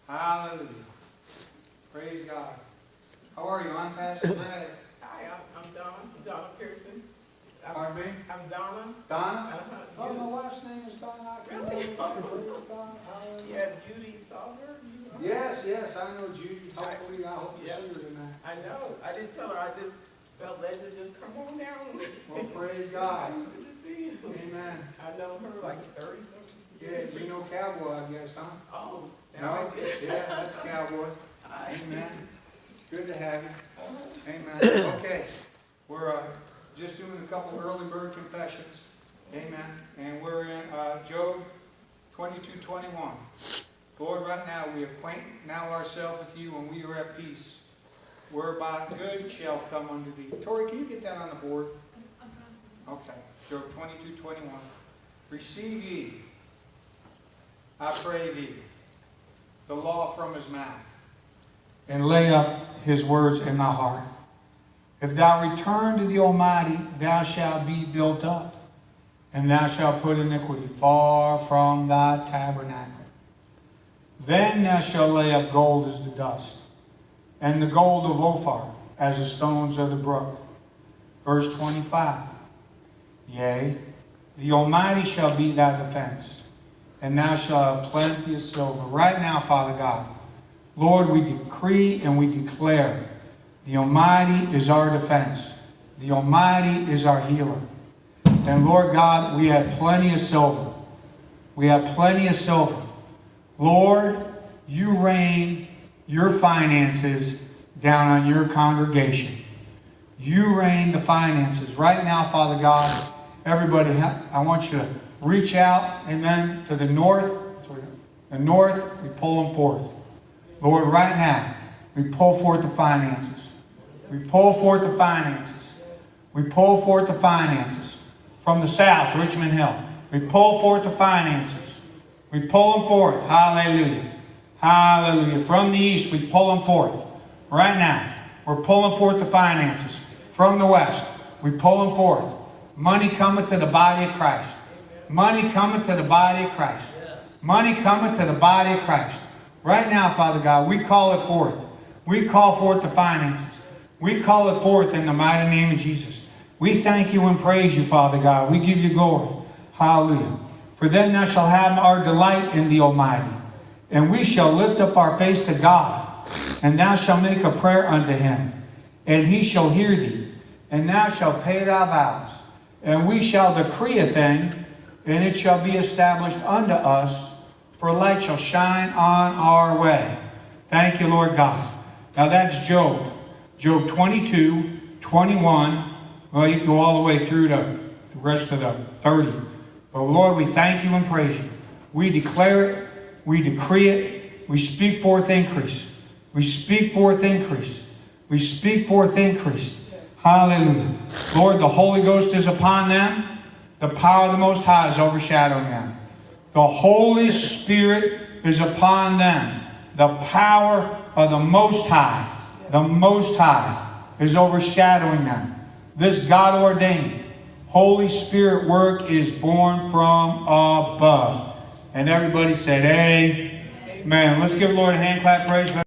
Hallelujah. Praise God. How are you? I'm Pastor Brad. Hi, I'm Donna. I'm Donna Pearson. Pardon me? I'm Donna. Donna? Uh-huh. Oh, my last name is Donna. I can Really? know that. Praise God. Hallelujah. Yeah, Judy Salver. Yes, I know Judy. Hopefully, I hope to Yeah. see her tonight. I know. I didn't tell her. I just felt led to just come on down. Well, praise God. Good to see you. Amen. I know her like 30 something. Yeah, you know Cowboy, I guess, huh? Oh, now No? I get. Yeah, that's Cowboy. Hi. Amen. Good to have you. Amen. Okay, we're just doing a couple early bird confessions. Amen. And we're in Job 22:21. Lord, right now we acquaint now ourselves with you, and we are at peace, whereby good shall come unto thee. Tori, can you get that on the board? Okay. Job 22:21. Receive ye, I pray thee, the law from his mouth, and lay up his words in thy heart. If thou return to the Almighty, thou shalt be built up, and thou shalt put iniquity far from thy tabernacle. Then thou shalt lay up gold as the dust, and the gold of Ophir as the stones of the brook. Verse 25. Yea, the Almighty shall be thy defense, and thou shalt have plenty of silver. Right now, Father God, Lord, we decree and we declare the Almighty is our defense. The Almighty is our healer. And Lord God, we have plenty of silver. We have plenty of silver. Lord, you rain your finances down on your congregation. You rain the finances. Right now, Father God, everybody, I want you to reach out, amen, to the north. The north, we pull them forth. Lord, right now, we pull forth the finances. We pull forth the finances. We pull forth the finances. From the south, Richmond Hill. We pull forth the finances. We pull them forth. Hallelujah. Hallelujah. From the east, we pull them forth. Right now, we're pulling forth the finances. From the west, we pull them forth. Money cometh to the body of Christ. Money cometh to the body of Christ. Money cometh to the body of Christ. Right now, Father God, we call it forth. We call forth the finances. We call it forth in the mighty name of Jesus. We thank you and praise you, Father God. We give you glory. Hallelujah. For then thou shalt have our delight in the Almighty, and we shall lift up our face to God, and thou shalt make a prayer unto him, and he shall hear thee, and thou shalt pay thy vows, and we shall decree a thing, and it shall be established unto us, for light shall shine on our way. Thank you, Lord God. Now that's Job. Job 22:21. Well, you can go all the way through to the rest of the 30. But Lord, we thank you and praise you. We declare it. We decree it. We speak forth increase. We speak forth increase. We speak forth increase. Hallelujah. Lord, the Holy Ghost is upon them. The power of the Most High is overshadowing them. The Holy Spirit is upon them. The power of the Most High, is overshadowing them. This God-ordained Holy Spirit work is born from above. And everybody said, Amen. Let's give the Lord a hand clap, praise.